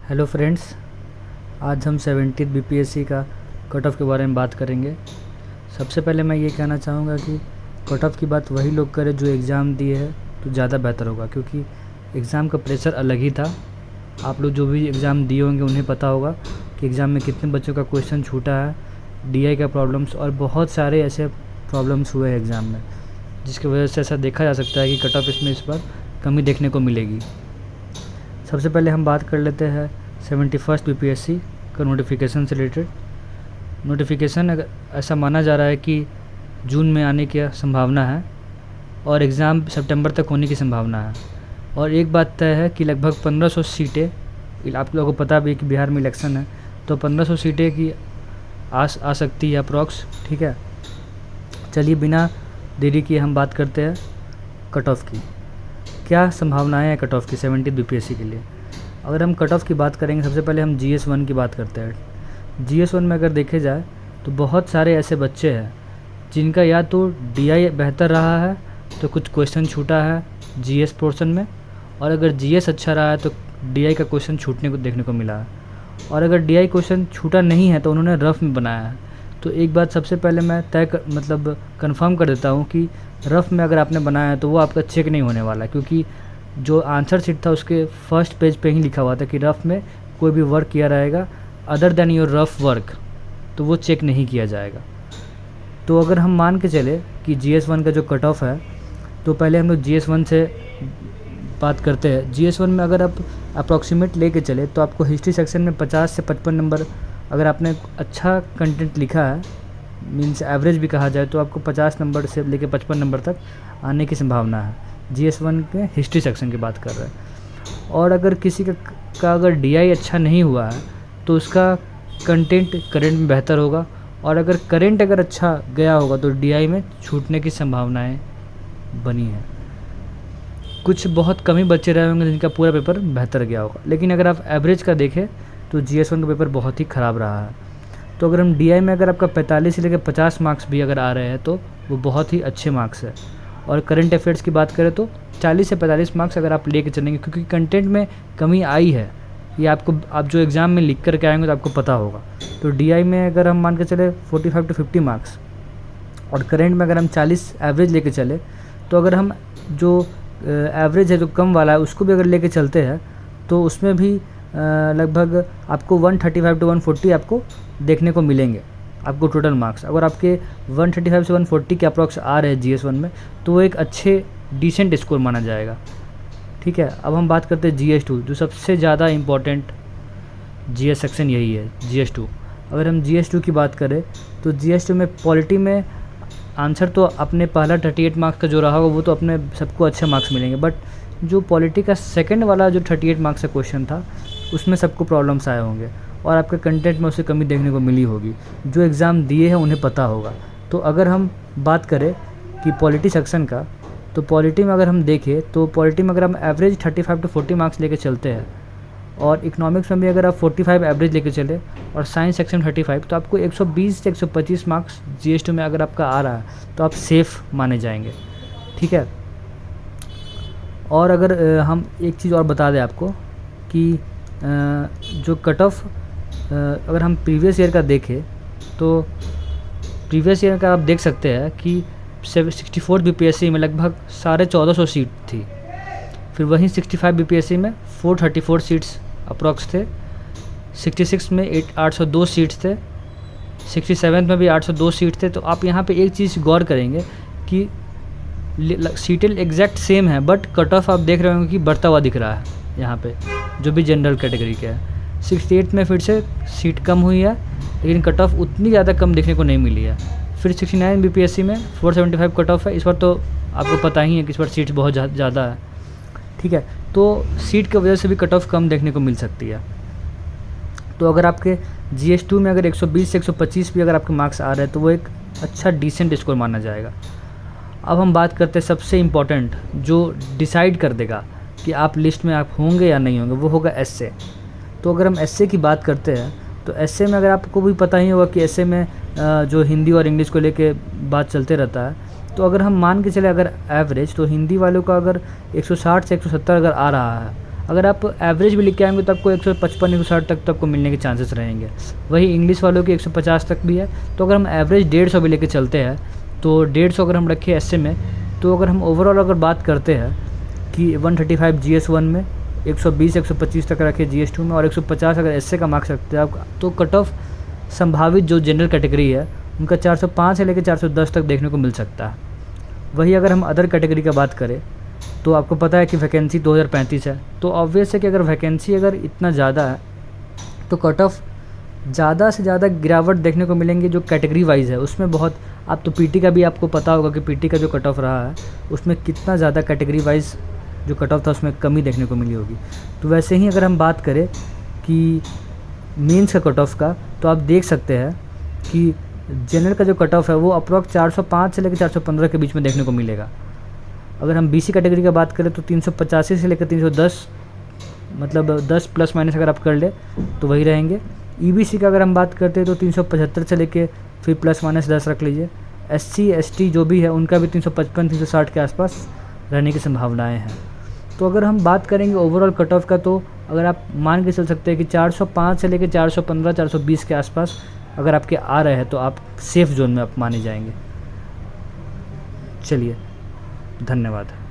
Hello friends, आज हम 70th BPSC का कट ऑफ के बारे में बात करेंगे। सबसे पहले मैं ये कहना चाहूँगा कि कट ऑफ की बात वही लोग करें जो एग्ज़ाम दिए हैं तो ज़्यादा बेहतर होगा, क्योंकि एग्ज़ाम का प्रेशर अलग ही था। आप लोग जो भी एग्ज़ाम दिए होंगे उन्हें पता होगा कि एग्ज़ाम में कितने बच्चों का क्वेश्चन छूटा है, डीआई का प्रॉब्लम्स और बहुत सारे ऐसे प्रॉब्लम्स हुए हैं एग्ज़ाम में, जिसकी वजह से ऐसा देखा जा सकता है कि कट ऑफ इसमें इस बार कमी देखने को मिलेगी। सबसे पहले हम बात कर लेते हैं 71st बीपीएससी का नोटिफिकेशन से रिलेटेड। नोटिफिकेशन अगर ऐसा माना जा रहा है कि जून में आने की संभावना है और एग्ज़ाम सितंबर तक होने की संभावना है। और एक बात तय है कि लगभग 1500 सीटें, आप लोगों को पता भी है कि बिहार में इलेक्शन है, तो 1500 सीटें की आ सकती है अप्रॉक्स। ठीक है, चलिए बिना देरी किए हम बात करते हैं कट ऑफ की। क्या संभावनाएं हैं कट ऑफ की 70 बीपीएससी के लिए? अगर हम कट ऑफ की बात करेंगे, सबसे पहले हम GS1 की बात करते हैं। GS1 में अगर देखे जाए तो बहुत सारे ऐसे बच्चे हैं जिनका या तो DI बेहतर रहा है तो कुछ क्वेश्चन छूटा है GS पोर्शन में, और अगर GS अच्छा रहा है तो DI का क्वेश्चन छूटने को देखने को मिला है। और अगर DI क्वेश्चन छूटा नहीं है तो उन्होंने रफ में बनाया है। तो एक बात सबसे पहले मैं कंफर्म कर देता हूँ कि रफ में अगर आपने बनाया है तो वो आपका चेक नहीं होने वाला, क्योंकि जो आंसर शीट था उसके फर्स्ट पेज पे ही लिखा हुआ था कि रफ में कोई भी वर्क किया रहेगा other than your rough work, तो वो चेक नहीं किया जाएगा। तो अगर हम मान के चले कि GS1 का जो कट ऑफ है, तो पहले हम लोग GS1 से बात करते हैं। GS1 में अगर आप अप्रॉक्सीमेट लेके चले तो आपको हिस्ट्री सेक्शन में 50 से 55 नंबर, अगर आपने अच्छा कंटेंट लिखा है, मीन्स एवरेज भी कहा जाए, तो आपको 50 नंबर से लेके 55 नंबर तक आने की संभावना है। GS1 के हिस्ट्री सेक्शन की बात कर रहे हैं। और अगर किसी का अगर DI अच्छा नहीं हुआ है तो उसका कंटेंट करेंट में बेहतर होगा, और अगर करेंट अगर अच्छा गया होगा तो DI में छूटने की संभावनाएं बनी हैं। कुछ बहुत कम ही बच्चे रहे होंगे जिनका पूरा पेपर बेहतर गया होगा, लेकिन अगर आप एवरेज का देखें तो GS1 का पेपर बहुत ही ख़राब रहा है। तो अगर हम DI में अगर आपका 45 से लेकर 50 मार्क्स भी अगर आ रहे हैं तो वो बहुत ही अच्छे मार्क्स है। और करंट अफेयर्स की बात करें तो 40 से 45 मार्क्स अगर आप लेके चलेंगे, क्योंकि कंटेंट में कमी आई है, ये आप जो एग्ज़ाम में लिख कर के आएंगे तो आपको पता होगा। तो DI में अगर हम मान के चले 45 to 50 मार्क्स, और करेंट में अगर हम 40 एवरेज लेके चले, तो अगर हम जो एवरेज है जो कम वाला है उसको भी अगर लेके चलते हैं तो उसमें भी लगभग आपको 135 to 140 आपको देखने को मिलेंगे, आपको टोटल मार्क्स। अगर आपके 135 से 140 के अप्रॉक्स आ रहे हैं GS1 में तो वो एक अच्छे डिसेंट स्कोर माना जाएगा। ठीक है, अब हम बात करते हैं GS2, जो सबसे ज़्यादा इम्पॉर्टेंट GS सेक्शन यही है, GS2। अगर हम GS2 की बात करें तो GS2 में पॉलिटी में आंसर तो अपने पहला 38 मार्क्स का जो रहा होगा वो तो अपने सबको अच्छे मार्क्स मिलेंगे, बट जो पॉलिटी का सेकेंड वाला जो 38 मार्क्स का क्वेश्चन था उसमें सबको प्रॉब्लम्स आए होंगे, और आपके कंटेंट में उससे कमी देखने को मिली होगी। जो एग्ज़ाम दिए हैं उन्हें पता होगा। तो अगर हम बात करें कि पॉलिटी सेक्शन का, तो पॉलिटी में अगर हम देखें तो पॉलिटी में अगर हम एवरेज 35 to 40 मार्क्स लेके चलते हैं, और इकोनॉमिक्स में भी अगर आप 45 एवरेज लेके चले, और साइंस सेक्शन 35, तो आपको 120 से 125 मार्क्स GS2 में अगर आपका आ रहा है तो आप सेफ़ माने जाएंगे। ठीक है, और अगर हम एक चीज़ और बता दें आपको कि जो कट ऑफ अगर हम प्रीवियस ईयर का देखें तो प्रीवियस ईयर का आप देख सकते हैं कि 64 बीपीएससी में लगभग 1450 सीट थी। फिर वहीं 65 बीपीएससी में 434 सीट्स अप्रॉक्स थे। 66 में 802 सीट्स थे। 67 में भी 802 सीट थे। तो आप यहाँ पे एक चीज़ गौर करेंगे कि सीटें एग्जैक्ट सेम है, बट कट ऑफ आप देख रहे होंगे कि बढ़ता हुआ दिख रहा है यहाँ पे, जो भी जनरल कैटेगरी के है। 68 में फिर से सीट कम हुई है, लेकिन कट ऑफ उतनी ज़्यादा कम देखने को नहीं मिली है। फिर 69 बीपीएससी में 475 कट ऑफ है। इस बार तो आपको पता ही है कि इस बार सीट्स बहुत ज़्यादा है। ठीक है, तो सीट की वजह से भी कट ऑफ कम देखने को मिल सकती है। तो अगर आपके GS2 में अगर 120 से 125 भी अगर आपके मार्क्स आ रहे हैं तो वो एक अच्छा डिसेंट स्कोर माना जाएगा। अब हम बात करते हैं सबसे इम्पॉर्टेंट, जो डिसाइड कर देगा कि आप लिस्ट में आप होंगे या नहीं होंगे, वो होगा एसए। तो अगर हम एसए की बात करते हैं तो एसए में अगर आपको भी पता ही होगा कि एसए में जो हिंदी और इंग्लिश को लेके बात चलते रहता है, तो अगर हम मान के चले अगर एवरेज, तो हिंदी वालों का अगर 160 से 170 अगर आ रहा है, अगर आप एवरेज भी लिख के आएंगे तो आपको 155 160 तक तो आपको मिलने के चांसेस रहेंगे। वही इंग्लिश वालों की 150 तक भी है। तो अगर हम एवरेज 150 भी लेके चलते हैं तो 150 अगर हम रखें एसए में, तो अगर हम ओवरऑल अगर बात करते हैं कि 135 GS1 में, 120 125 तक रखे GS2 में, और 150 अगर एसए का मार्क्स रखते हैं आप, तो कट ऑफ संभावित जो जनरल कैटेगरी है उनका 405 से लेकर 410 तक देखने को मिल सकता है। वही अगर हम अदर कैटेगरी का बात करें तो आपको पता है कि वैकेंसी 2035 है। तो ऑब्वियस है कि अगर वैकेंसी अगर इतना ज़्यादा है तो कट ऑफ ज़्यादा से ज़्यादा गिरावट देखने को मिलेंगे जो कैटेगरी वाइज है उसमें। बहुत आप तो पीटी का भी आपको पता होगा कि पीटी का जो कट ऑफ रहा है उसमें कितना ज़्यादा कैटेगरी वाइज जो कट ऑफ था उसमें कमी देखने को मिली होगी। तो वैसे ही अगर हम बात करें कि मेंस का कट ऑफ का, तो आप देख सकते हैं कि जनरल का जो कट ऑफ है वो अप्रॉक्स 405 से लेकर 415 के बीच में देखने को मिलेगा। अगर हम बीसी कैटेगरी का बात करें तो 385 से लेकर 310, मतलब 10 प्लस माइनस अगर आप कर ले तो वही रहेंगे। ईबीसी का अगर हम बात करते हैं तो 375 से लेके फिर प्लस माइनस 10 रख लीजिए। एससी एसटी जो भी है उनका भी 355 360 के आसपास रहने की संभावनाएं हैं। तो अगर हम बात करेंगे ओवरऑल कट ऑफ का, तो अगर आप मान के चल सकते हैं कि 405 से लेकर 415 420 के आसपास अगर आपके आ रहे हैं तो आप सेफ़ जोन में आप माने जाएंगे। चलिए, धन्यवाद।